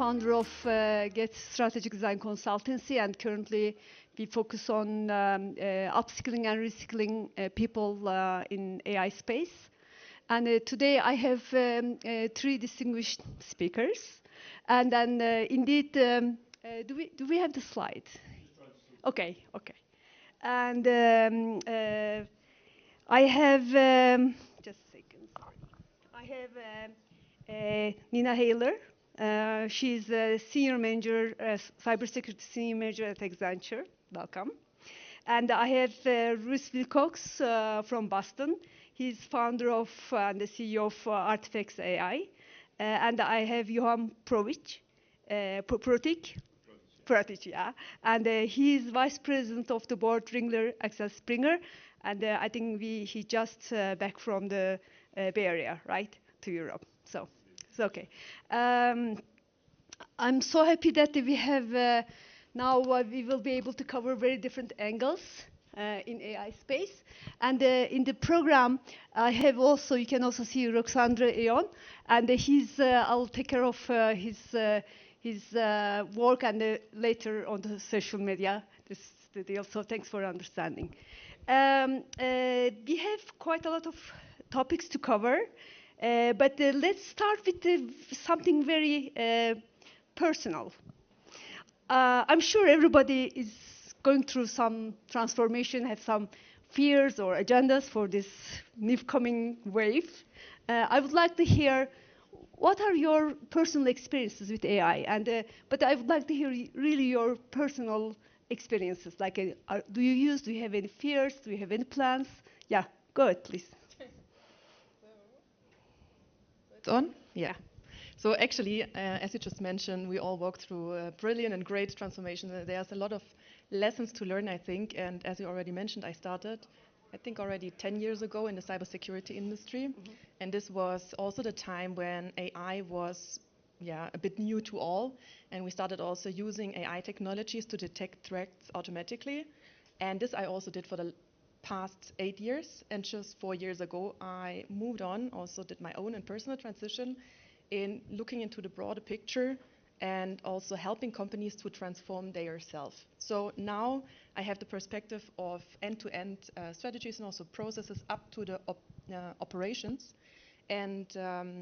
founder of Get Strategic Design Consultancy, and currently we focus on upskilling and reskilling people in AI space. And today I have three distinguished speakers. And then indeed, do we have the slide? Okay. And I have, just a second, sorry. I have Nina Hayler. She's a senior manager, cybersecurity senior manager at Accenture. Welcome. And I have Russ Wilcox from Boston. He's founder of and the CEO of Artifacts AI. And I have Johan Protic, yeah. And he's vice president of the board Ringler Axel Springer. And I think he just back from the Bay Area, right, to Europe. So it's okay. I'm so happy that we have now we will be able to cover very different angles in AI space. And in the program, I have also, you can also see Roxandre Eon, and I'll take care of his work and later on the social media, this is the deal, so thanks for understanding. We have quite a lot of topics to cover, but let's start with something very personal. I'm sure everybody is going through some transformation, have some fears or agendas for this new coming wave. I would like to hear what are your personal experiences with AI, but I would like to hear really your personal experiences. Like, do you have any fears? Do you have any plans? Yeah, go ahead, please. It's on? Yeah. So actually, as you just mentioned, we all walk through a brilliant and great transformation. There's a lot of lessons to learn, I think. And as you already mentioned, I started, I think, already 10 years ago in the cybersecurity industry. Mm-hmm. And this was also the time when AI was a bit new to all. And we started also using AI technologies to detect threats automatically. And this I also did for the past 8 years. And just 4 years ago, I moved on, also did my own and personal transition in looking into the broader picture and also helping companies to transform themselves. So now I have the perspective of end-to-end strategies and also processes up to the operations. And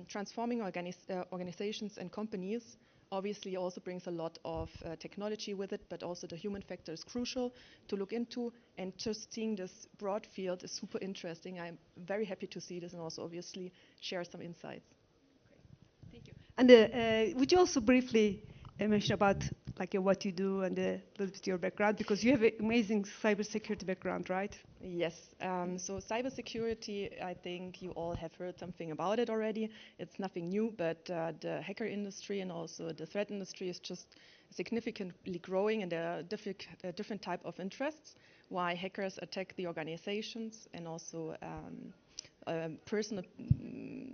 transforming organizations and companies obviously also brings a lot of technology with it, but also the human factor is crucial to look into. And just seeing this broad field is super interesting. I'm very happy to see this and also obviously share some insights. And would you also briefly mention about what you do and a little bit your background, because you have an amazing cybersecurity background, right? Yes. So cybersecurity, I think you all have heard something about it already. It's nothing new, but the hacker industry and also the threat industry is just significantly growing, and there are different type of interests why hackers attack the organizations, and also personal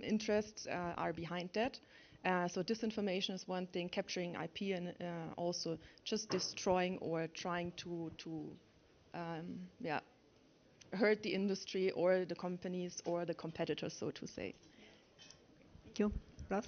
interests are behind that. So disinformation is one thing, capturing IP, and also just destroying or trying to hurt the industry or the companies or the competitors, so to say. Thank you. Russ?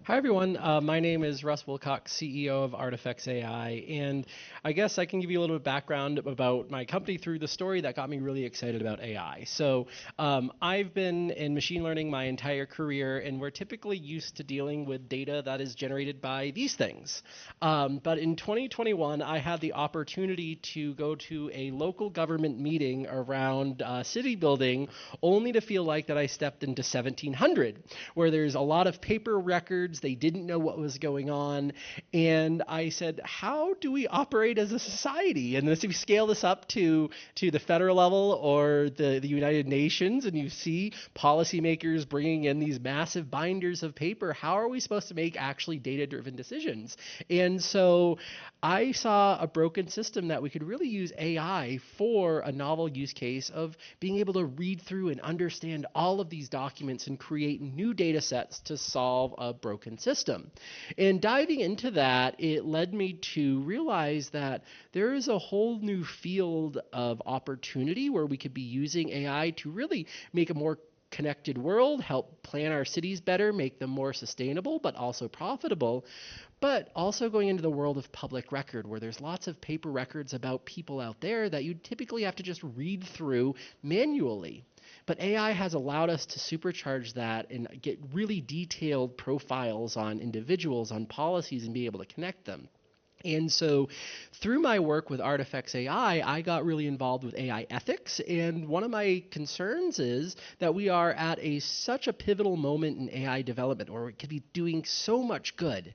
Hi, everyone. My name is Russ Wilcox, CEO of Artifacts AI, and I guess I can give you a little bit of background about my company through the story that got me really excited about AI. So I've been in machine learning my entire career, and we're typically used to dealing with data that is generated by these things. But in 2021, I had the opportunity to go to a local government meeting around city building, only to feel like that I stepped into 1700, where there's a lot of paper records. They didn't know what was going on. And I said, how do we operate as a society? And if we scale this up to the federal level or the United Nations, and you see policymakers bringing in these massive binders of paper, how are we supposed to make actually data-driven decisions? And so I saw a broken system that we could really use AI for a novel use case of being able to read through and understand all of these documents and create new data sets to solve a broken system. And diving into that, it led me to realize that there is a whole new field of opportunity where we could be using AI to really make a more connected world, help plan our cities better, make them more sustainable, but also profitable, but also going into the world of public record where there's lots of paper records about people out there that you typically have to just read through manually. But AI has allowed us to supercharge that and get really detailed profiles on individuals, on policies, and be able to connect them. And so through my work with Artifacts AI, I got really involved with AI ethics. And one of my concerns is that we are at such a pivotal moment in AI development where we could be doing so much good,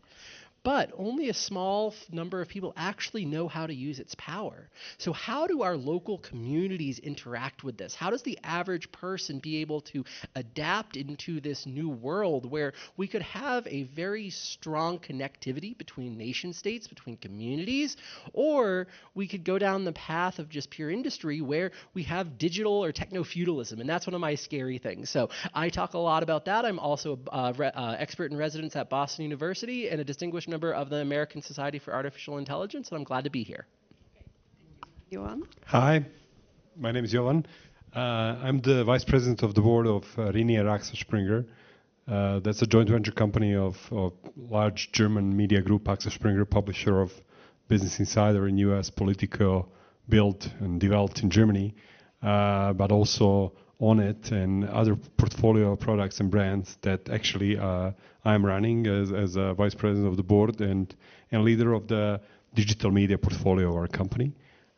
but only a small number of people actually know how to use its power. So how do our local communities interact with this? How does the average person be able to adapt into this new world where we could have a very strong connectivity between nation states, between communities, or we could go down the path of just pure industry where we have digital or techno-feudalism, and that's one of my scary things. So I talk a lot about that. I'm also an expert in residence at Boston University and a distinguished member of the American Society for Artificial Intelligence, and I'm glad to be here. Johan? Hi, my name is Johan. I'm the vice president of the board of Rainier Axel Springer. That's a joint venture company of large German media group Axel Springer, publisher of Business Insider in US, Politico, built and developed in Germany, but also on it and other portfolio products and brands that actually I'm running as a vice president of the board and leader of the digital media portfolio of our company.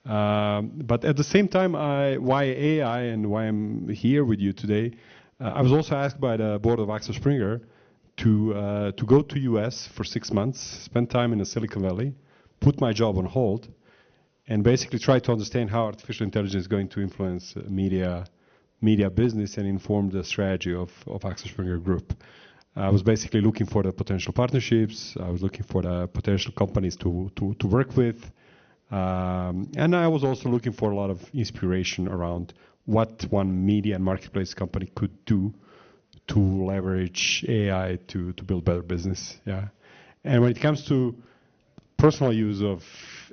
But at the same time, why AI and why I'm here with you today, I was also asked by the board of Axel Springer to go to US for 6 months, spend time in the Silicon Valley, put my job on hold, and basically try to understand how artificial intelligence is going to influence media business and inform the strategy of Axel Springer Group. I was basically looking for the potential partnerships. I was looking for the potential companies to work with. And I was also looking for a lot of inspiration around what one media and marketplace company could do to leverage AI to build better business. Yeah. And when it comes to personal use of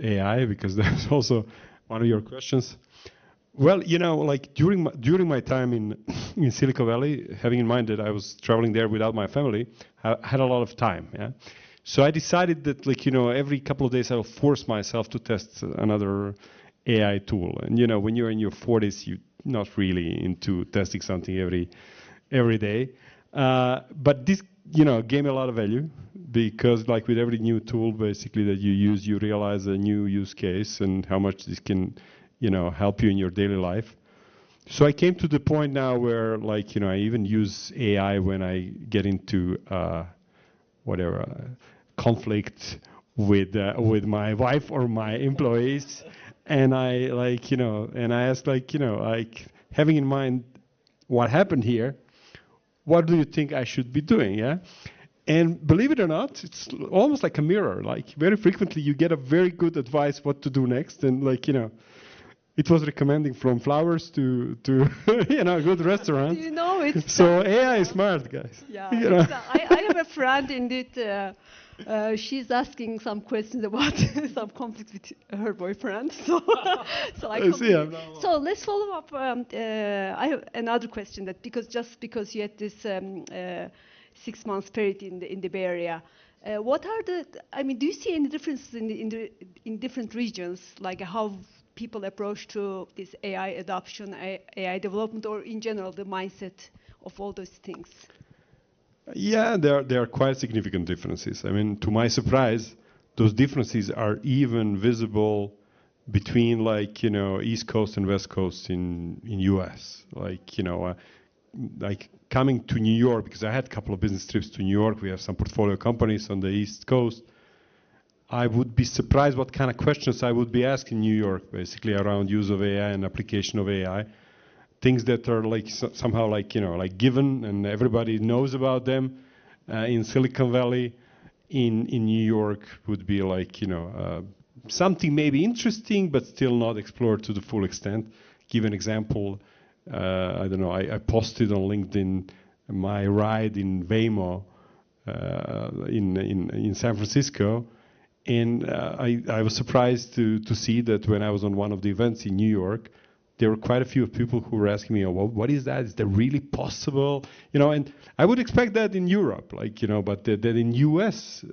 AI, because that's also one of your questions, well, you know, like during my time in Silicon Valley, having in mind that I was traveling there without my family, I had a lot of time. Yeah, so I decided that, like, you know, every couple of days I'll force myself to test another AI tool. And you know, when you're in your 40s, you're not really into testing something every day. But this, you know, gave me a lot of value because, like with every new tool, basically that you use, you realize a new use case and how much this can, you know, help you in your daily life. So I came to the point now where, like, you know, I even use AI when I get into conflict with my wife or my employees, and I, like, you know, and I ask, like, you know, like, having in mind what happened here, what do you think I should be doing? Yeah. And believe it or not, it's almost like a mirror. Like, very frequently you get a very good advice what to do next, and, like, you know, it was recommending from flowers to you know, a good restaurant. You know, it's so AI is smart, guys. yeah. You know? I have a friend indeed. She's asking some questions about some conflict with her boyfriend. So so let's follow up. I have another question that because you had this 6 months period in the Bay Area. What are I mean, do you see any differences in different regions, like how people approach to this AI adoption, AI development, or in general the mindset of all those things? Yeah, there are quite significant differences. I mean, to my surprise, those differences are even visible between, like, you know, East Coast and West Coast in US. Like, you know, like coming to New York, because I had a couple of business trips to New York. We have some portfolio companies on the East Coast. I would be surprised what kind of questions I would be asked in New York, basically around use of AI and application of AI. Things that are, like, somehow, like, you know, like given and everybody knows about them. In Silicon Valley, in New York would be, like, you know, something maybe interesting but still not explored to the full extent. Give an example. I don't know. I posted on LinkedIn my ride in Waymo in San Francisco. And I was surprised to see that when I was on one of the events in New York, there were quite a few people who were asking me, well, what is that? Is that really possible? And I would expect that in Europe, but that in US,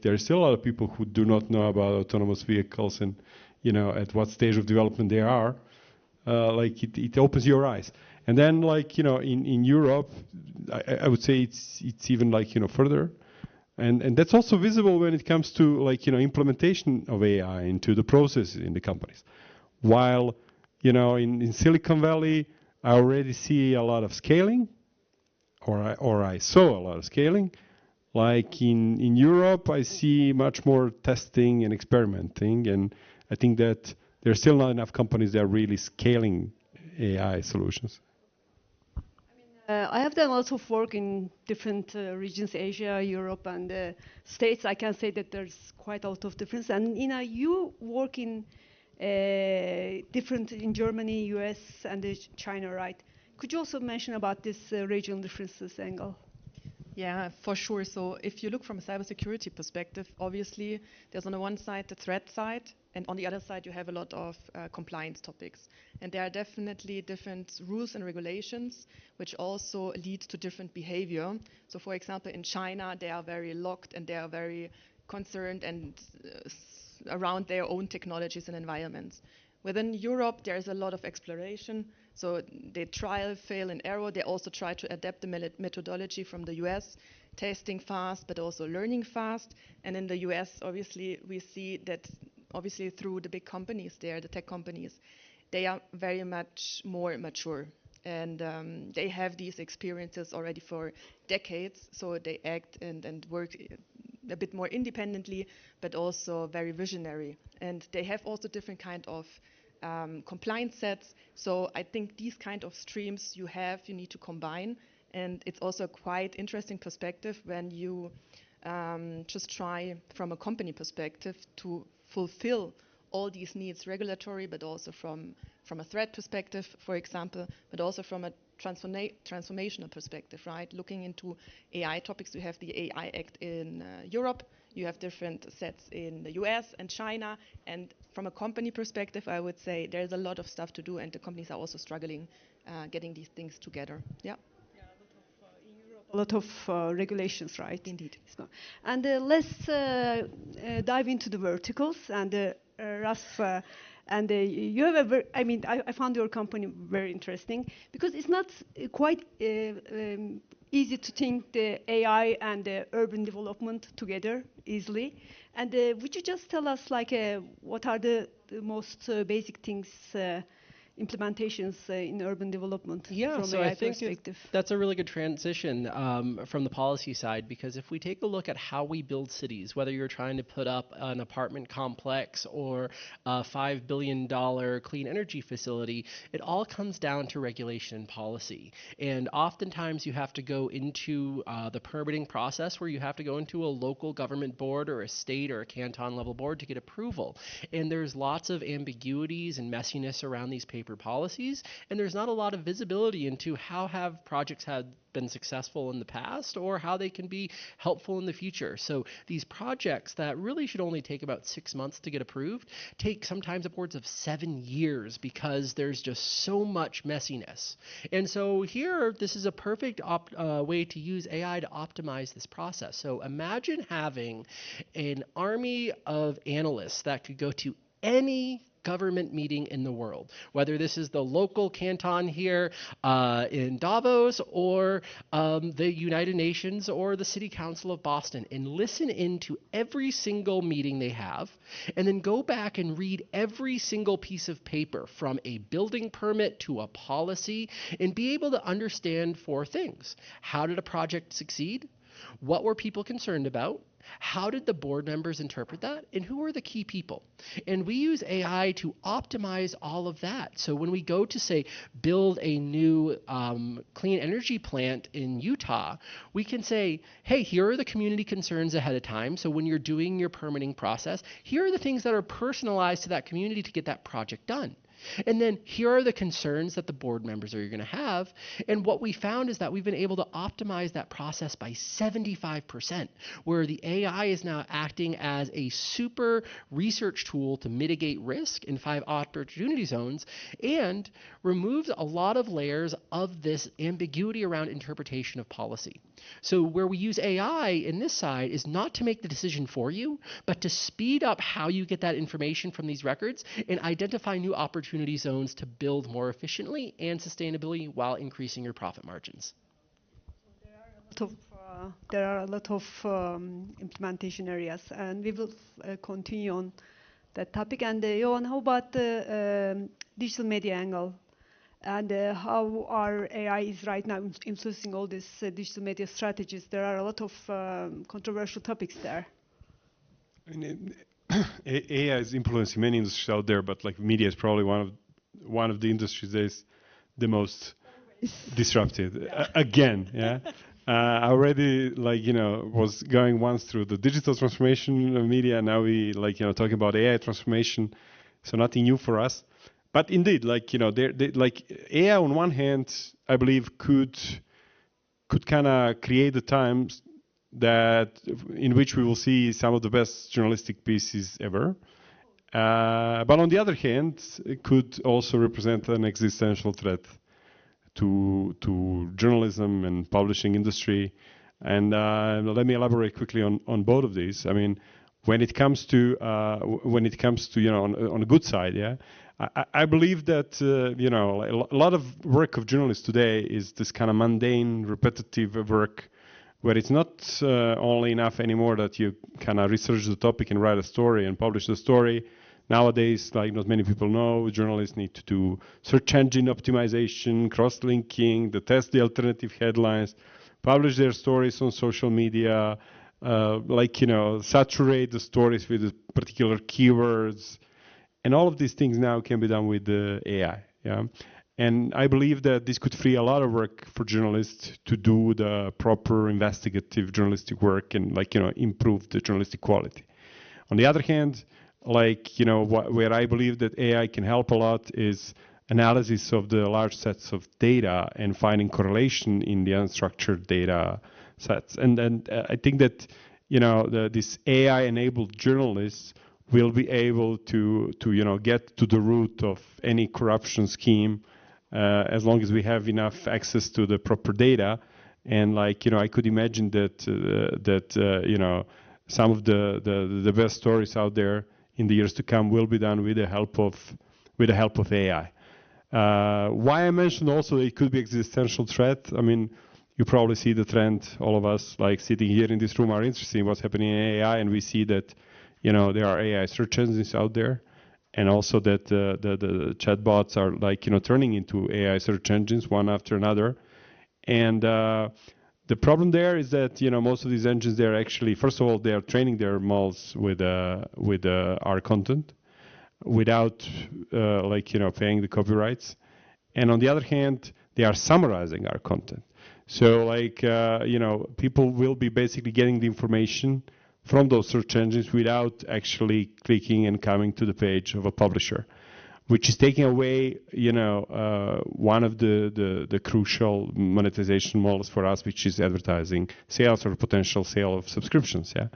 there's still a lot of people who do not know about autonomous vehicles and, at what stage of development they are. It opens your eyes. And then, in Europe, I would say it's even further. And that's also visible when it comes to implementation of AI into the processes in the companies. While in Silicon Valley, I already see a lot of scaling, or I saw a lot of scaling. Like in Europe, I see much more testing and experimenting, and I think that there's still not enough companies that are really scaling AI solutions. I have done lots of work in different regions, Asia, Europe, and States. I can say that there's quite a lot of difference. And you work in different in Germany, US, and China, right? Could you also mention about this regional differences angle? Yeah, for sure. So if you look from a cybersecurity perspective, obviously there's on the one side the threat side, and on the other side you have a lot of compliance topics. And there are definitely different rules and regulations which also lead to different behavior. So for example, in China, they are very locked and they are very concerned and around their own technologies and environments. Within Europe, there is a lot of exploration. So they trial, fail, and error. They also try to adapt the methodology from the US, testing fast, but also learning fast. And in the US, obviously, we see that obviously through the big companies there, the tech companies, they are very much more mature. And they have these experiences already for decades. So they act and work a bit more independently, but also very visionary. And they have also different kind of compliance sets. So I think these kind of streams you need to combine. And it's also a quite interesting perspective when you just try from a company perspective to fulfill all these needs, regulatory, but also from a threat perspective, for example, but also from a transformational perspective, right? Looking into AI topics, we have the AI Act in Europe, you have different sets in the US and China, and from a company perspective, I would say there's a lot of stuff to do, and the companies are also struggling getting these things together. Yeah. A lot of regulations, right? Indeed. And let's dive into the verticals. And Ras, and you have I found your company very interesting because it's not quite easy to think the AI and the urban development together easily. And would you just tell us what are the most basic things implementations in urban development from so AI I think perspective? that's a really good transition from the policy side, because if we take a look at how we build cities, whether you're trying to put up an apartment complex or a $5 billion clean energy facility, it all comes down to regulation and policy. And oftentimes you have to go into the permitting process where you have to go into a local government board or a state or a canton level board to get approval. And there's lots of ambiguities and messiness around these paper policies, and there's not a lot of visibility into how have projects had been successful in the past or how they can be helpful in the future. So these projects that really should only take about 6 months to get approved take sometimes upwards of 7 years because there's just so much messiness. And so here, this is a perfect way to use AI to optimize this process. So imagine having an army of analysts that could go to any government meeting in the world, whether this is the local canton here in Davos or the United Nations or the City Council of Boston, and listen into every single meeting they have, and then go back and read every single piece of paper from a building permit to a policy and be able to understand 4 things. How did a project succeed? What were people concerned about? How did the board members interpret that? And who are the key people? And we use AI to optimize all of that. So when we go to, say, build a new clean energy plant in Utah, we can say, hey, here are the community concerns ahead of time. So when you're doing your permitting process, here are the things that are personalized to that community to get that project done. And then here are the concerns that the board members are going to have. And what we found is that we've been able to optimize that process by 75%, where the AI is now acting as a super research tool to mitigate risk in 5 opportunity zones and removes a lot of layers of this ambiguity around interpretation of policy. So where we use AI in this side is not to make the decision for you, but to speed up how you get that information from these records and identify new opportunity zones to build more efficiently and sustainably while increasing your profit margins. There are a lot of implementation areas, and we will continue on that topic. And Johan, how about the digital media angle? And how our AI is right now influencing all these digital media strategies? There are a lot of controversial topics there. I mean, AI is influencing many industries out there, but like media is probably one of the industries that is the most disrupted. Yeah. Again, yeah. I already was going once through the digital transformation of media. Now we talking about AI transformation, so nothing new for us. But indeed, AI on one hand, I believe could kind of create the times that in which we will see some of the best journalistic pieces ever. But on the other hand, it could also represent an existential threat to journalism and publishing industry. And let me elaborate quickly on both of these. I mean, when it comes to on the good side, yeah. I believe that a lot of work of journalists today is this kind of mundane, repetitive work, where it's not only enough anymore that you kind of research the topic and write a story and publish the story. Nowadays, not many people know, journalists need to do search engine optimization, cross-linking, to test the alternative headlines, publish their stories on social media, saturate the stories with particular keywords. And all of these things now can be done with the AI. Yeah? And I believe that this could free a lot of work for journalists to do the proper investigative journalistic work and improve the journalistic quality. On the other hand, where I believe that AI can help a lot is analysis of the large sets of data and finding correlation in the unstructured data sets. And I think that this AI-enabled journalists will be able to get to the root of any corruption scheme as long as we have enough access to the proper data. And I could imagine that some of the best stories out there in the years to come will be done with the help of AI. Why I mentioned also it could be existential threat. I mean, you probably see the trend. All of us sitting here in this room are interested in what's happening in AI, and we see that there are AI search engines out there, and also that the chatbots are turning into AI search engines one after another. And the problem there is that most of these engines, they're actually, first of all, they are training their models with our content without paying the copyrights, and on the other hand, they are summarizing our content. So people will be basically getting the information from those search engines without actually clicking and coming to the page of a publisher, which is taking away, one of the crucial monetization models for us, which is advertising sales or potential sale of subscriptions. Yeah,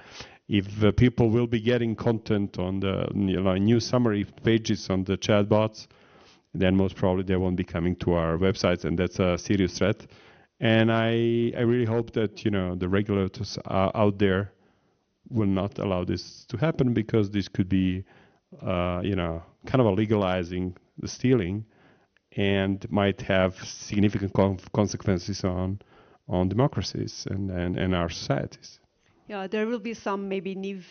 if people will be getting content on the new summary pages on the chatbots, then most probably they won't be coming to our websites, and that's a serious threat. And I really hope that the regulators out there will not allow this to happen, because this could be kind of a legalizing the stealing, and might have significant consequences on democracies and our societies. Yeah, there will be some maybe new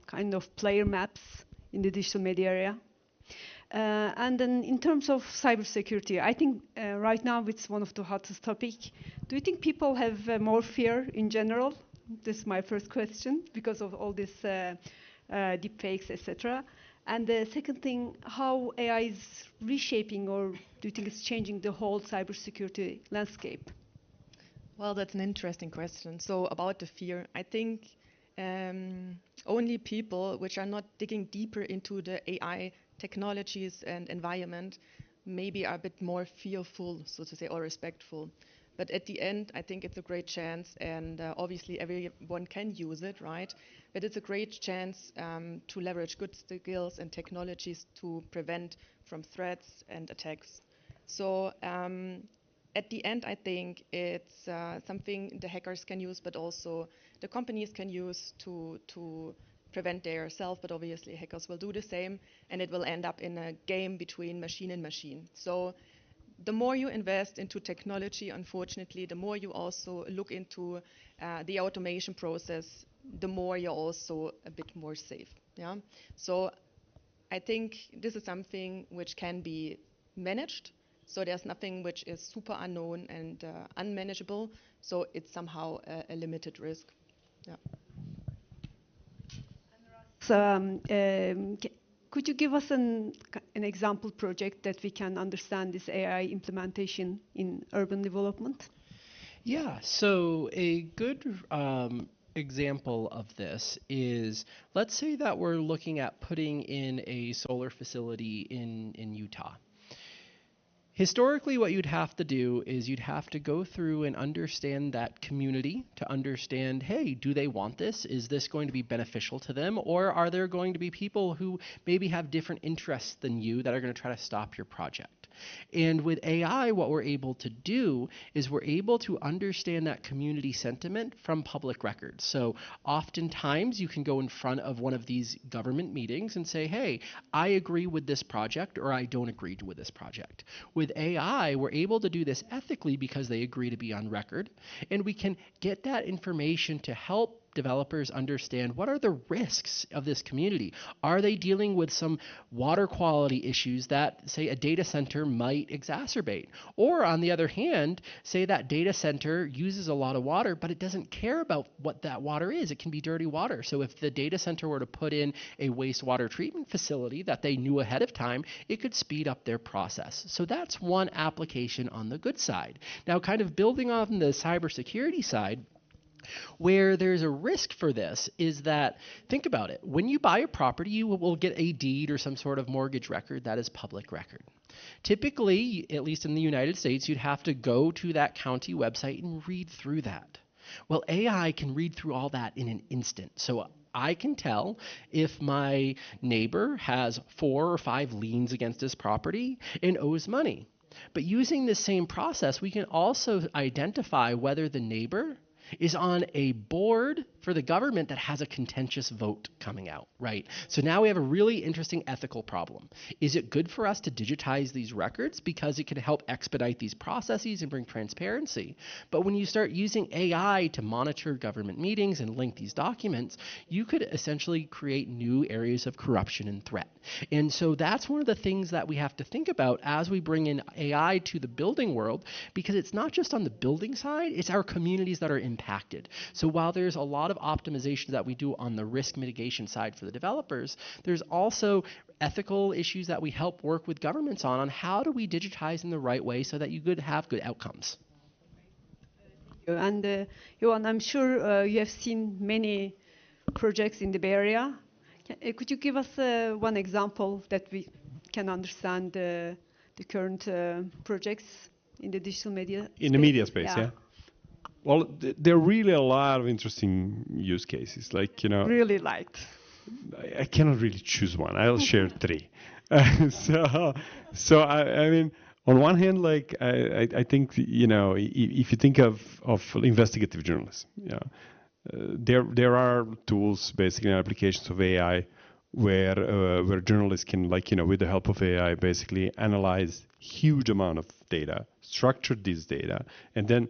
kind of player maps in the digital media area. And then in terms of cybersecurity, I think right now it's one of the hottest topics. Do you think people have more fear in general? This is my first question, because of all this deepfakes, etc. And the second thing, how AI is reshaping, or do you think it's changing the whole cybersecurity landscape? Well, that's an interesting question. So about the fear, I think only people which are not digging deeper into the AI technologies and environment maybe are a bit more fearful, so to say, or respectful. But at the end, I think it's a great chance, and obviously everyone can use it, right? But it's a great chance to leverage good skills and technologies to prevent from threats and attacks. So at the end, I think it's something the hackers can use, but also the companies can use to prevent their self, but obviously hackers will do the same, and it will end up in a game between machine and machine. So the more you invest into technology, unfortunately, the more you also look into the automation process, the more you're also a bit more safe. Yeah. So I think this is something which can be managed. So there's nothing which is super unknown and unmanageable. So it's somehow a limited risk. Yeah. So, could you give us an example project that we can understand this AI implementation in urban development? Yeah, so a good example of this is, let's say that we're looking at putting in a solar facility in Utah. Historically, what you'd have to do is you'd have to go through and understand that community to understand, hey, do they want this? Is this going to be beneficial to them? Or are there going to be people who maybe have different interests than you that are going to try to stop your project? And with AI, what we're able to do is we're able to understand that community sentiment from public records. So oftentimes you can go in front of one of these government meetings and say, hey, I agree with this project or I don't agree with this project. With AI, we're able to do this ethically because they agree to be on record, and we can get that information to help developers understand what are the risks of this community. Are they dealing with some water quality issues that, say, a data center might exacerbate? Or on the other hand, say that data center uses a lot of water, but it doesn't care about what that water is. It can be dirty water. So if the data center were to put in a wastewater treatment facility that they knew ahead of time, it could speed up their process. So that's one application on the good side. Now, kind of building on the cybersecurity side, where there's a risk for this is that, think about it, when you buy a property, you will get a deed or some sort of mortgage record that is public record. Typically, at least in the United States, you'd have to go to that county website and read through that. Well, AI can read through all that in an instant. So I can tell if my neighbor has 4 or 5 liens against his property and owes money. But using this same process, we can also identify whether the neighbor is on a board for the government that has a contentious vote coming out, right? So now we have a really interesting ethical problem. Is it good for us to digitize these records because it can help expedite these processes and bring transparency? But when you start using AI to monitor government meetings and link these documents, you could essentially create new areas of corruption and threat. And so that's one of the things that we have to think about as we bring in AI to the building world, because it's not just on the building side, it's our communities that are impacted. So while there's a lot of optimizations that we do on the risk mitigation side for the developers, there's also ethical issues that we help work with governments on how do we digitize in the right way so that you could have good outcomes. And Johan, I'm sure you have seen many projects in the Bay Area. Could you give us one example that we can understand the current projects in the digital media in the media space? Yeah. Well, there are really a lot of interesting use cases. Like, really liked. I cannot really choose one. I'll share 3. So I mean, on one hand, like I think if you think of investigative journalism, there are tools, basically applications of AI, where journalists can, with the help of AI, basically analyze huge amount of data, structure this data, and then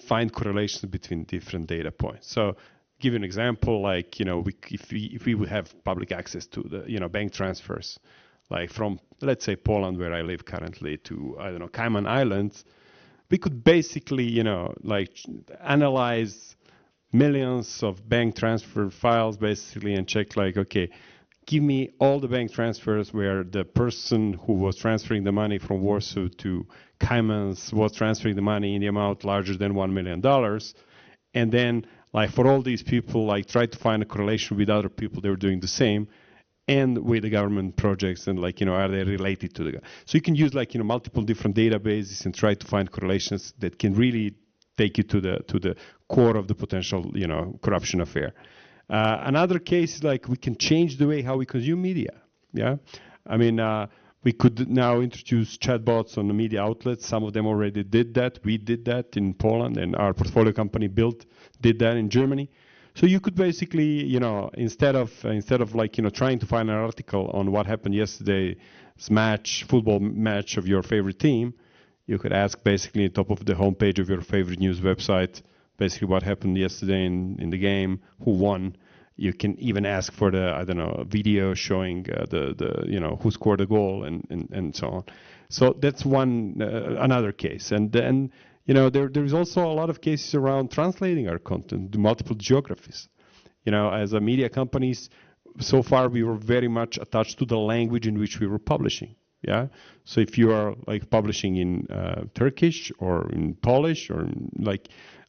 find correlations between different data points. So, give you an example, if we would have public access to the bank transfers, like from, let's say, Poland, where I live currently, to Cayman Islands, we could basically analyze millions of bank transfer files basically and check okay, give me all the bank transfers where the person who was transferring the money from Warsaw to Caymans was transferring the money in the amount larger than $1 million. And then for all these people, try to find a correlation with other people that were doing the same. and with the government projects, and like, are they related to the, so you can use like, multiple different databases and try to find correlations that can really take you to the core of the potential, corruption affair. Another case is like we can change the way how we consume media. Yeah, I mean, we could now introduce chatbots on the media outlets. Some of them already did that. We did that in Poland, and our portfolio company did that in Germany. So you could basically, instead of like, trying to find an article on what happened yesterday's football match of your favorite team, you could ask basically on top of the homepage of your favorite news website, basically what happened yesterday in the game, who won. You can even ask for the, video showing who scored the goal and so on. So that's another case. And then, there is also a lot of cases around translating our content to multiple geographies. As a media companies, so far we were very much attached to the language in which we were publishing. Yeah. So if you are like publishing in Turkish or in Polish or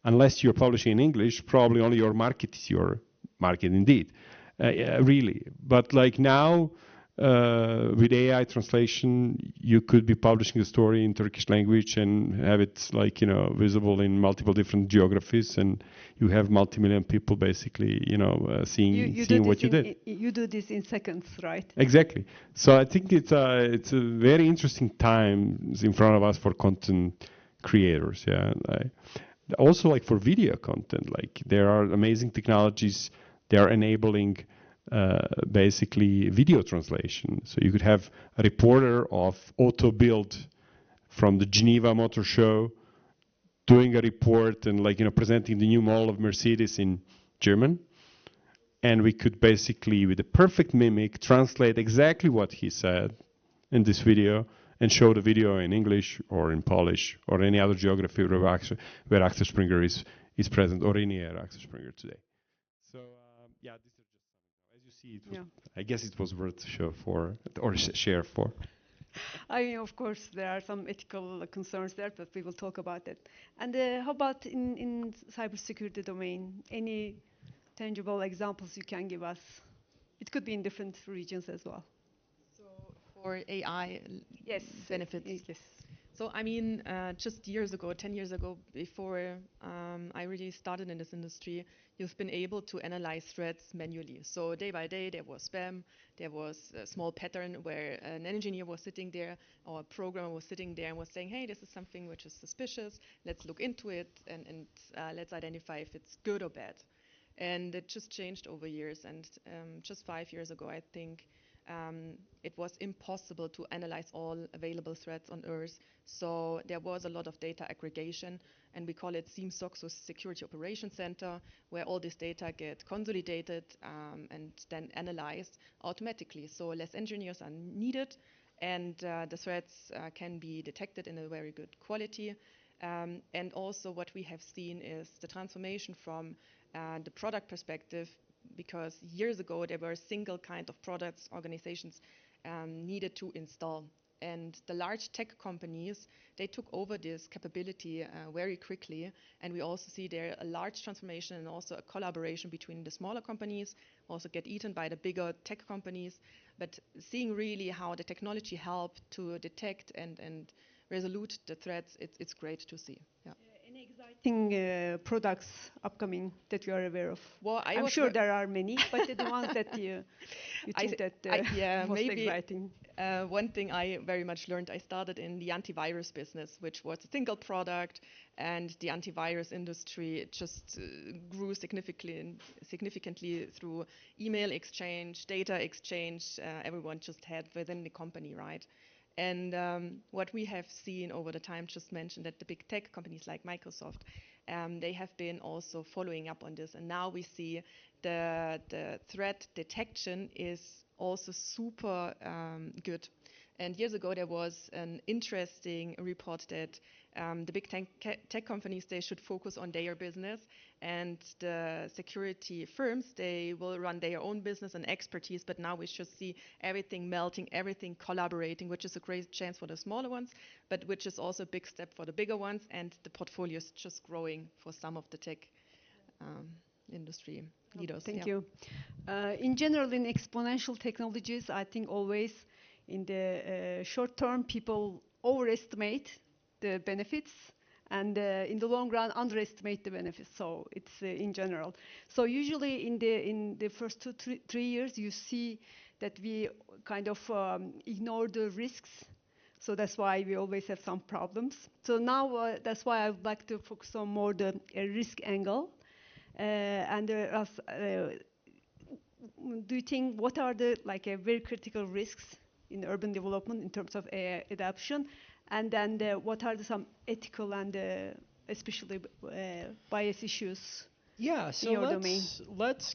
unless you're publishing in English, probably only your market is your market indeed, really. But like now, with AI translation, you could be publishing a story in Turkish language and have it like, visible in multiple different geographies, and you have multi-million people basically, seeing what you did. You do this in seconds, right? Exactly. So I think it's a very interesting time in front of us for content creators. Yeah. Also like for video content, like there are amazing technologies. They are enabling basically video translation. So you could have a reporter of auto build from the Geneva Motor Show doing a report and like, presenting the new model of Mercedes in German. And we could basically, with a perfect mimic, translate exactly what he said in this video and show the video in English or in Polish or any other geography where Axel Springer is present, or any Axel Springer today. So yeah, these are just some, as you see, I guess it was worth to show for or share for. I mean, of course, there are some ethical concerns there, but we will talk about that. And how about in cybersecurity domain? Any tangible examples you can give us? It could be in different regions as well. So for AI Yes, benefits. yes. So I mean, just 10 years ago, before I really started in this industry, you've been able to analyze threats manually. So day by day, there was spam, there was a small pattern where an engineer was sitting there, or a programmer was sitting there and was saying, hey, this is something which is suspicious, let's look into it and let's identify if it's good or bad. And it just changed over years. And just 5 years ago, I think, it was impossible to analyze all available threats on Earth. So there was a lot of data aggregation, and we call it SIEM-SOC, so Security Operations Center, where all this data get consolidated and then analyzed automatically. So less engineers are needed, and the threats can be detected in a very good quality. And also what we have seen is the transformation from the product perspective, because years ago there were single kind of products organizations needed to install. And the large tech companies, they took over this capability very quickly. And we also see there a large transformation and also a collaboration between the smaller companies, also get eaten by the bigger tech companies. But seeing really how the technology helped to detect and resolute the threats, it's great to see. Yeah. Any exciting products upcoming that you are aware of? Well, I'm sure there are many, but the ones that you think that most maybe exciting. One thing I very much learned, I started in the antivirus business, which was a single product, and the antivirus industry just grew significantly through email exchange, data exchange. Everyone just had within the company, right? And what we have seen over the time, just mentioned that the big tech companies like Microsoft, they have been also following up on this. And now we see the threat detection is also super good. And years ago, there was an interesting report that the big tech companies, they should focus on their business, and the security firms, they will run their own business and expertise. But now we should see everything melting, everything collaborating, which is a great chance for the smaller ones, but which is also a big step for the bigger ones. And the portfolio is just growing for some of the tech industry leaders. Thank you. In general, in exponential technologies, I think always in the short term, people overestimate the benefits, and in the long run, underestimate the benefits. So it's in general. So usually in the first 3 years, you see that we kind of ignore the risks. So that's why we always have some problems. So now that's why I would like to focus on more the risk angle. Do you think what are the very critical risks in urban development in terms of AI adoption, and then what are some ethical and especially bias issues Yeah, in your domain? let's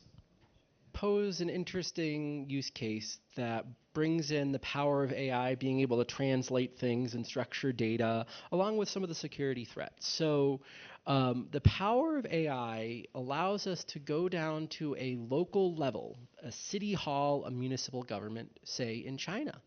pose an interesting use case that brings in the power of AI being able to translate things and structure data along with some of the security threats. So the power of AI allows us to go down to a local level, a city hall, a municipal government, say in China,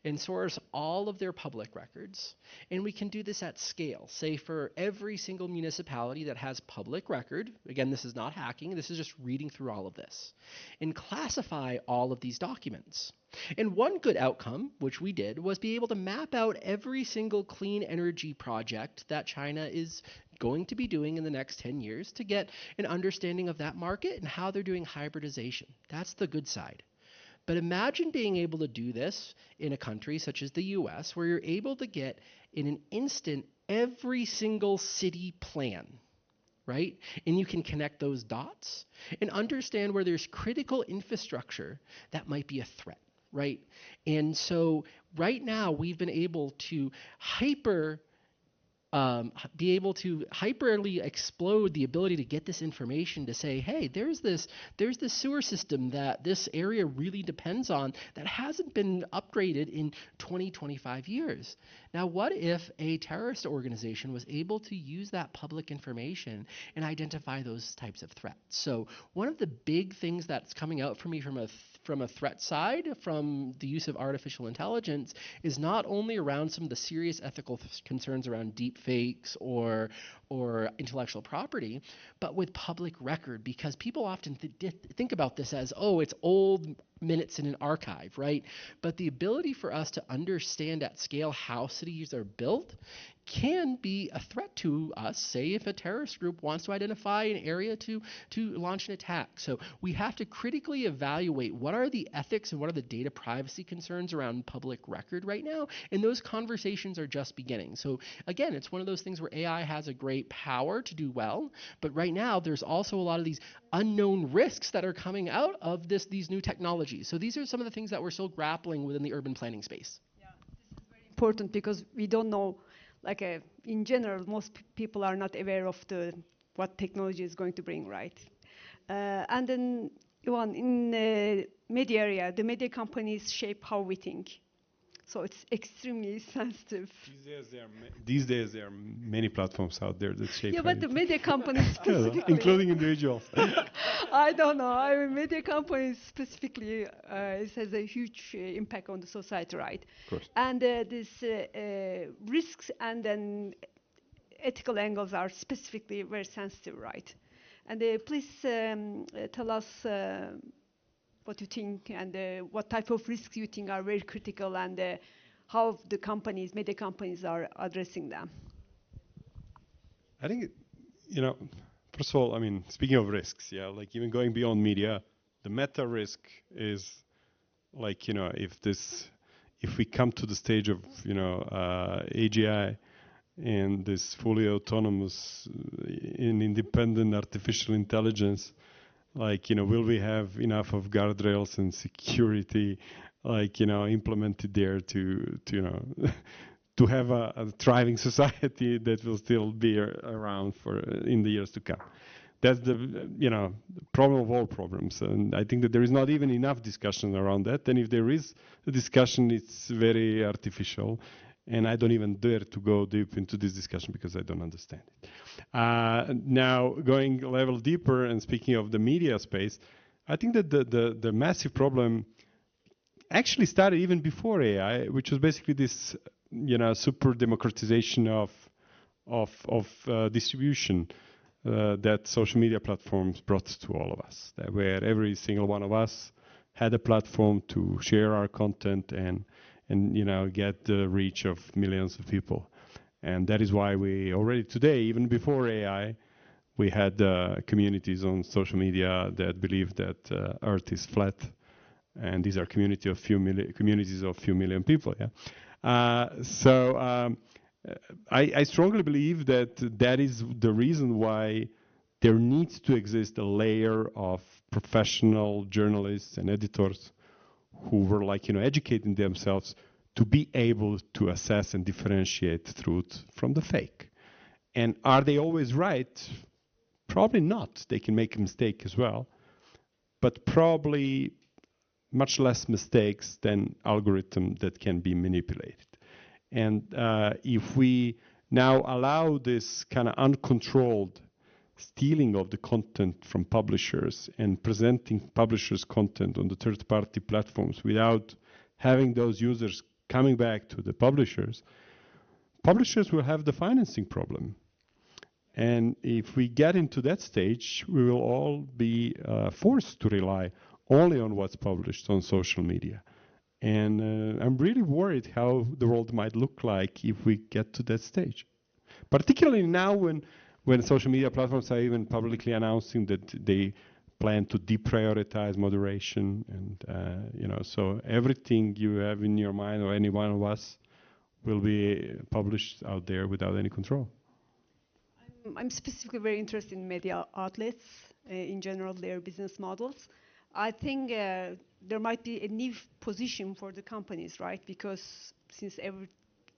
and source all of their public records. And we can do this at scale. Say for every single municipality that has public record, again, this is not hacking, this is just reading through all of this, and classify all of these documents. And one good outcome, which we did, was be able to map out every single clean energy project that China is going to be doing in the next 10 years to get an understanding of that market and how they're doing hybridization. That's the good side. But imagine being able to do this in a country such as the US, where you're able to get in an instant every single city plan, right? And you can connect those dots and understand where there's critical infrastructure that might be a threat, right? And so right now we've been able to be able to hyperly explode the ability to get this information to say, hey, there's this sewer system that this area really depends on that hasn't been upgraded in 20, 25 years. Now, what if a terrorist organization was able to use that public information and identify those types of threats? So one of the big things that's coming out for me from a threat side, from the use of artificial intelligence, is not only around some of the serious ethical concerns around deep fakes or intellectual property, but with public record, because people often think about this as, oh, it's old minutes in an archive, right? But the ability for us to understand at scale how cities are built can be a threat to us, say if a terrorist group wants to identify an area to launch an attack. So we have to critically evaluate what are the ethics and what are the data privacy concerns around public record right now, and those conversations are just beginning. So again, it's one of those things where AI has a great power to do well, but right now there's also a lot of these unknown risks that are coming out of these new technologies. So these are some of the things that we're still grappling within the urban planning space. Yeah, this is very important because we don't know, in general, most people are not aware of what technology is going to bring, right? And then, Ivan, in the media area, the media companies shape how we think. So it's extremely sensitive. These days there are many platforms out there that shape. Yeah, but the media companies specifically, including individuals. I don't know. I mean, media companies specifically, it has a huge impact on the society, right? Of course. And these risks and then ethical angles are specifically very sensitive, right? And please tell us what you think and what type of risks you think are very critical, and how the media companies are addressing them. I think, first of all, I mean, speaking of risks, even going beyond media, the meta risk is if we come to the stage of, AGI and this fully autonomous and independent artificial intelligence, will we have enough of guardrails and security, implemented there to to have a thriving society that will still be around in the years to come? That's the problem of all problems, and I think that there is not even enough discussion around that. And if there is a discussion, it's very artificial. And I don't even dare to go deep into this discussion because I don't understand it. Now, going a level deeper and speaking of the media space, I think that the massive problem actually started even before AI, which was basically this, super democratization of distribution. that social media platforms brought to all of us, where every single one of us had a platform to share our content and get the reach of millions of people. And that is why we already today, even before AI, we had communities on social media that believe that Earth is flat, and these are communities of few million people. I strongly believe that is the reason why there needs to exist a layer of professional journalists and editors who were educating themselves to be able to assess and differentiate truth from the fake. And are they always right? Probably not. They can make a mistake as well, but probably much less mistakes than algorithm that can be manipulated. And if we now allow this kind of uncontrolled stealing of the content from publishers and presenting publishers' content on the third-party platforms without having those users coming back to the publishers will have the financing problem. And if we get into that stage, we will all be forced to rely only on what's published on social media. And I'm really worried how the world might look like if we get to that stage. Particularly now when social media platforms are even publicly announcing that they plan to deprioritize moderation. And, so everything you have in your mind or any one of us will be published out there without any control. I'm specifically very interested in media outlets, in general, their business models. I think there might be a new position for the companies, right? Because since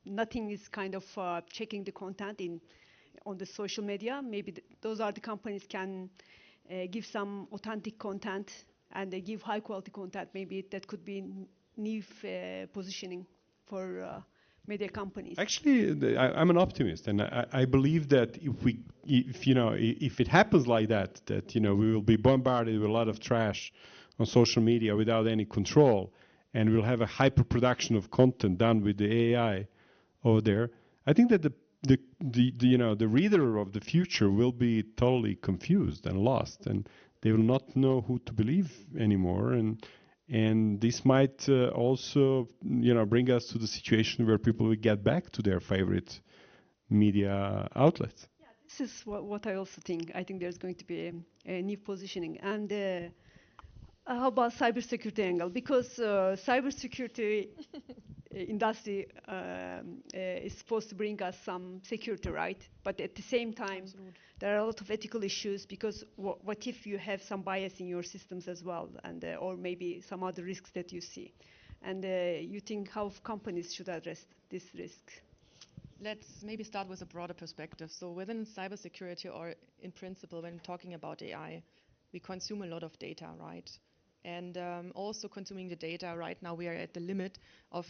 nothing is kind of checking the content on the social media, maybe those are the companies can give some authentic content and they give high quality content. Maybe that could be new positioning for media companies. Actually, I'm an optimist, and I believe that if it happens like that we will be bombarded with a lot of trash on social media without any control, and we'll have a hyper production of content done with the AI over there. I think that the reader of the future will be totally confused and lost, and they will not know who to believe anymore. And this might also, bring us to the situation where people will get back to their favorite media outlets. Yeah, this is what I also think. I think there's going to be a new positioning. And how about cybersecurity angle? Because cybersecurity industry is supposed to bring us some security, right? But at the same time, Absolutely. there are a lot of ethical issues because what if you have some bias in your systems as well, and or maybe some other risks that you see, and you think how companies should address this risk? Let's maybe start with a broader perspective. So within cybersecurity, or in principle, when talking about AI, we consume a lot of data, right? And also consuming the data, right now we are at the limit of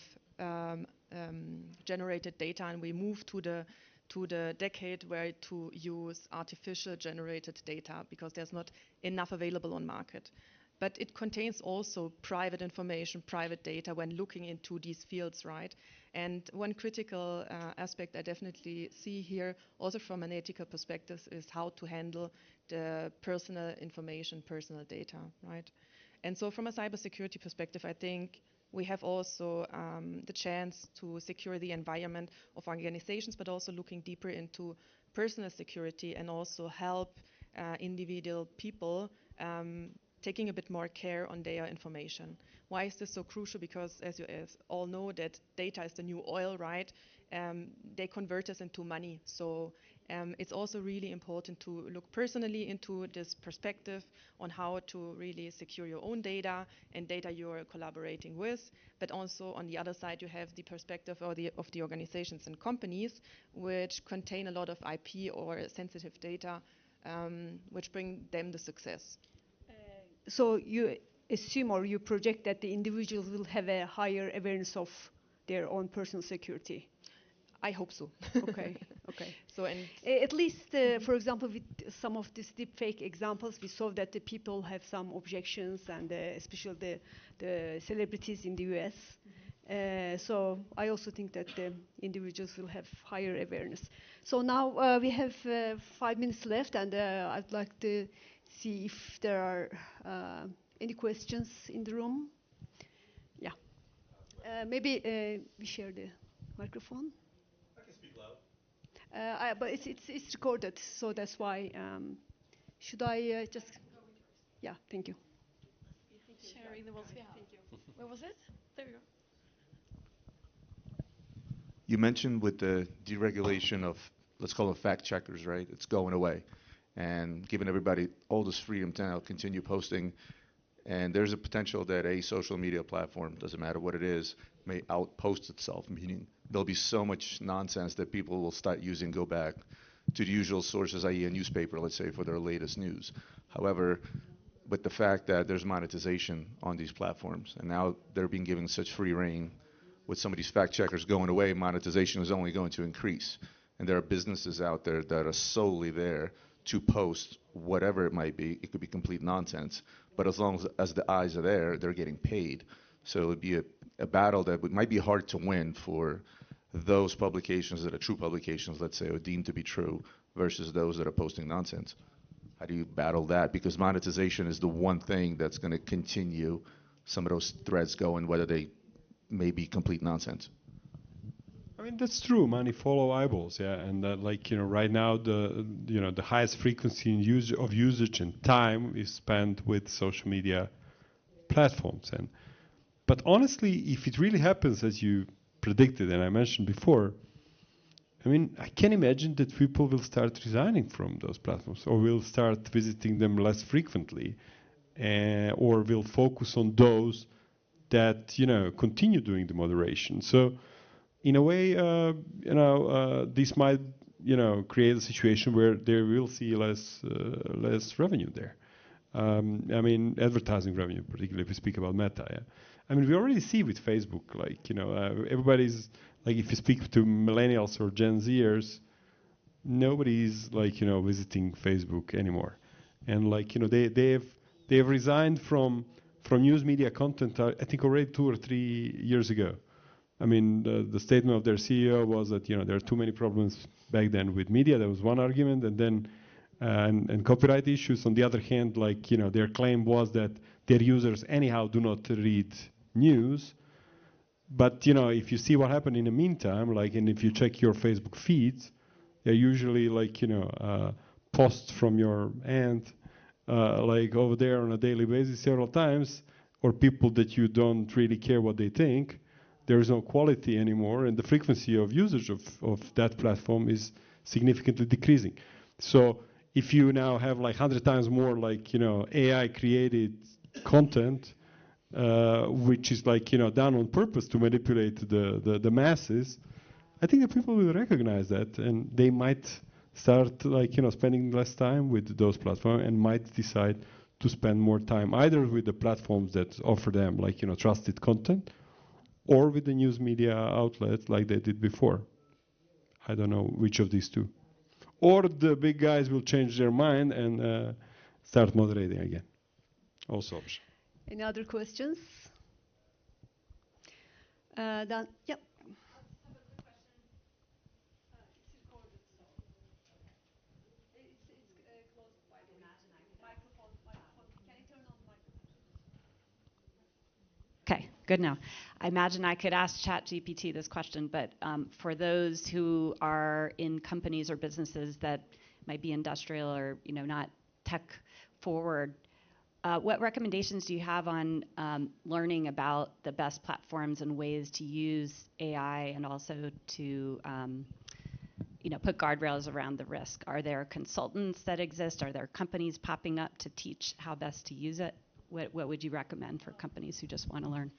generated data, and we move to the decade where to use artificial generated data because there's not enough available on market. But it contains also private information, private data when looking into these fields, right? And one critical aspect I definitely see here, also from an ethical perspective, is how to handle the personal information, personal data, right? And so from a cybersecurity perspective, I think we have also the chance to secure the environment of organizations, but also looking deeper into personal security and also help individual people taking a bit more care on their information. Why is this so crucial? Because as you all know, that data is the new oil, right? They convert us into money. So it's also really important to look personally into this perspective on how to really secure your own data and data you're collaborating with. But also on the other side, you have the perspective of the organizations and companies which contain a lot of IP or sensitive data, which bring them the success. So you assume or you project that the individuals will have a higher awareness of their own personal security. I hope so. Okay, okay. So, and At least, for example, with some of these deepfake examples, we saw that the people have some objections, and especially the celebrities in the US. So I also think that the individuals will have higher awareness. So now we have 5 minutes left, and I'd like to see if there are any questions in the room. Yeah. Maybe we share the microphone. I can speak loud. But it's recorded, so that's why. Should I just? Yeah, thank you. Sharing the walls, yeah. Thank you. Where was it? There we go. You mentioned with the deregulation of, let's call them fact checkers, right? It's going away. And giving everybody all this freedom to now continue posting. And there's a potential that a social media platform, doesn't matter what it is, may outpost itself, meaning there'll be so much nonsense that people will start using, go back to the usual sources, i.e. a newspaper, let's say, for their latest news. However, with the fact that there's monetization on these platforms, and now they're being given such free reign, with some of these fact checkers going away, monetization is only going to increase. And there are businesses out there that are solely there to post whatever it might be. It could be complete nonsense, but as long as the eyes are there, they're getting paid. So it would be a battle that might be hard to win for those publications that are true publications, let's say, or deemed to be true, versus those that are posting nonsense. How do you battle that? Because monetization is the one thing that's going to continue some of those threads going, whether they may be complete nonsense. I mean, that's true. Money follow eyeballs, yeah. And right now, the highest frequency in usage and time is spent with social media platforms. But honestly, if it really happens as you predicted, and I mentioned before, I mean, I can imagine that people will start resigning from those platforms, or will start visiting them less frequently, or will focus on those that continue doing the moderation. So in a way, this might create a situation where they will see less revenue there. I mean, advertising revenue, particularly if we speak about Meta. Yeah? I mean, we already see with Facebook, everybody's like, if you speak to millennials or Gen Zers, nobody's visiting Facebook anymore, and they've resigned from news media content. I think already 2 or 3 years ago. I mean, the statement of their CEO was that there are too many problems back then with media. That was one argument, and then and copyright issues. On the other hand, their claim was that their users anyhow do not read news. But if you see what happened in the meantime, and if you check your Facebook feeds, they're usually posts from your aunt, over there on a daily basis several times, or people that you don't really care what they think. There is no quality anymore, and the frequency of usage of that platform is significantly decreasing. So if you now have 100 times more AI created content, which is done on purpose to manipulate the masses, I think that people will recognize that, and they might start spending less time with those platforms, and might decide to spend more time either with the platforms that offer them trusted content, or with the news media outlets like they did before. I don't know which of these two. Or the big guys will change their mind and start moderating again. Also option. Any other questions? Then, yep. Okay, good now. I imagine I could ask ChatGPT this question, but for those who are in companies or businesses that might be industrial or not tech forward, what recommendations do you have on learning about the best platforms and ways to use AI, and also to put guardrails around the risk? Are there consultants that exist? Are there companies popping up to teach how best to use it? What would you recommend for companies who just want to learn?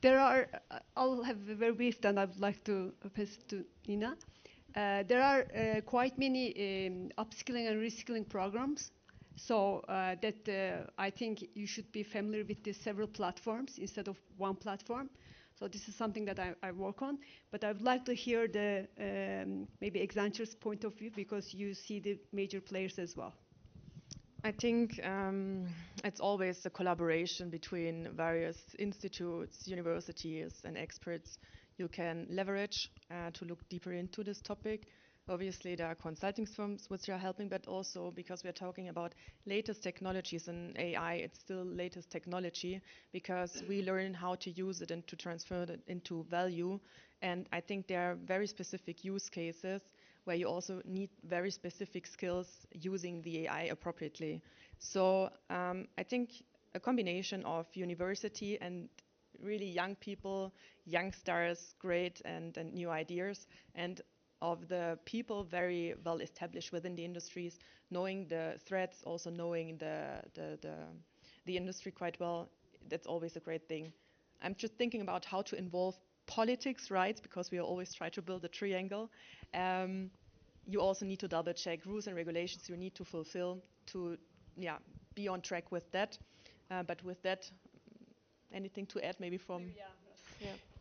There are, I'll have a very brief, then I would like to pass it to Nina. There are quite many upskilling and reskilling programs. So that I think you should be familiar with the several platforms instead of one platform. So this is something that I work on. But I would like to hear the maybe Accenture's point of view, because you see the major players as well. I think it's always a collaboration between various institutes, universities, and experts you can leverage to look deeper into this topic. Obviously, there are consulting firms which are helping, but also because we are talking about latest technologies and AI, it's still latest technology because we learn how to use it and to transfer it into value. And I think there are very specific use cases where you also need very specific skills using the AI appropriately. So I think a combination of university and really young people, youngsters, great and new ideas, and of the people very well established within the industries, knowing the threats, also knowing the industry quite well, that's always a great thing. I'm just thinking about how to involve politics, right? Because we always try to build a triangle. You also need to double check rules and regulations you need to fulfill to be on track with that. But with that, anything to add maybe from...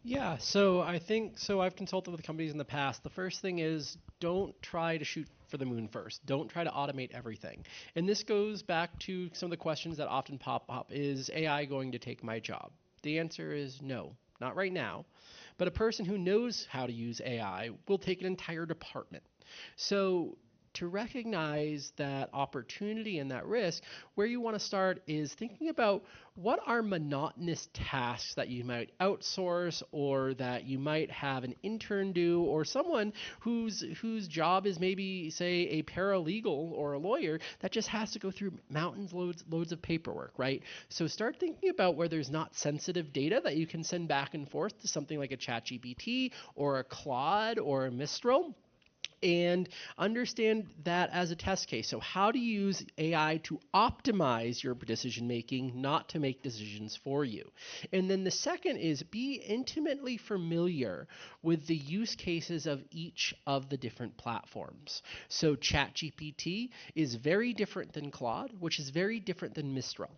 Yeah, so I think I've consulted with companies in the past. The first thing is don't try to shoot for the moon first. Don't try to automate everything. And this goes back to some of the questions that often pop up. Is AI going to take my job? The answer is no, not right now. But a person who knows how to use AI will take an entire department. So to recognize that opportunity and that risk, where you want to start is thinking about what are monotonous tasks that you might outsource or that you might have an intern do, or someone whose job is maybe, say, a paralegal or a lawyer that just has to go through loads of paperwork, right? So start thinking about where there's not sensitive data that you can send back and forth to something like a ChatGPT or a Claude or a Mistral, and understand that as a test case. So how to use AI to optimize your decision making, not to make decisions for you. And then the second is be intimately familiar with the use cases of each of the different platforms. So ChatGPT is very different than Claude, which is very different than Mistral.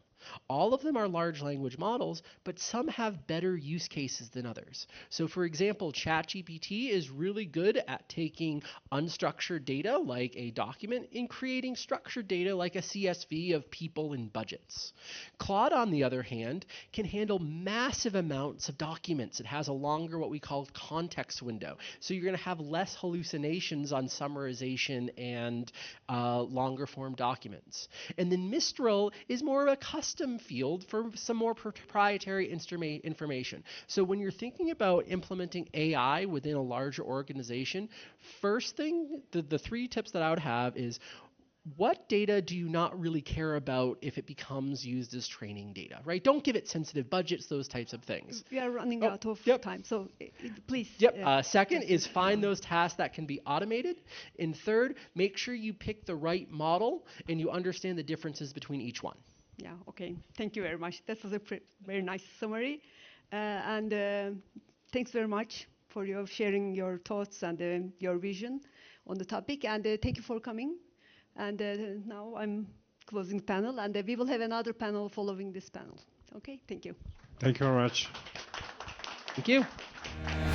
All of them are large language models, but some have better use cases than others. So for example, ChatGPT is really good at taking unstructured data like a document and creating structured data like a CSV of people and budgets. Claude, on the other hand, can handle massive amounts of documents. It has a longer, what we call context window. So you're going to have less hallucinations on summarization and longer form documents. And then Mistral is more of a custom field for some more proprietary information. So when you're thinking about implementing AI within a larger organization, first thing, the three tips that I would have is, what data do you not really care about if it becomes used as training data, right? Don't give it sensitive budgets, those types of things. We are running out of time, so please. Second is find those tasks that can be automated. And third, make sure you pick the right model and you understand the differences between each one. Yeah, okay. Thank you very much. That was a very nice summary. And thanks very much for your sharing your thoughts and your vision on the topic. And thank you for coming. And now I'm closing the panel, and we will have another panel following this panel. Okay, thank you. Thank you very much. Thank you.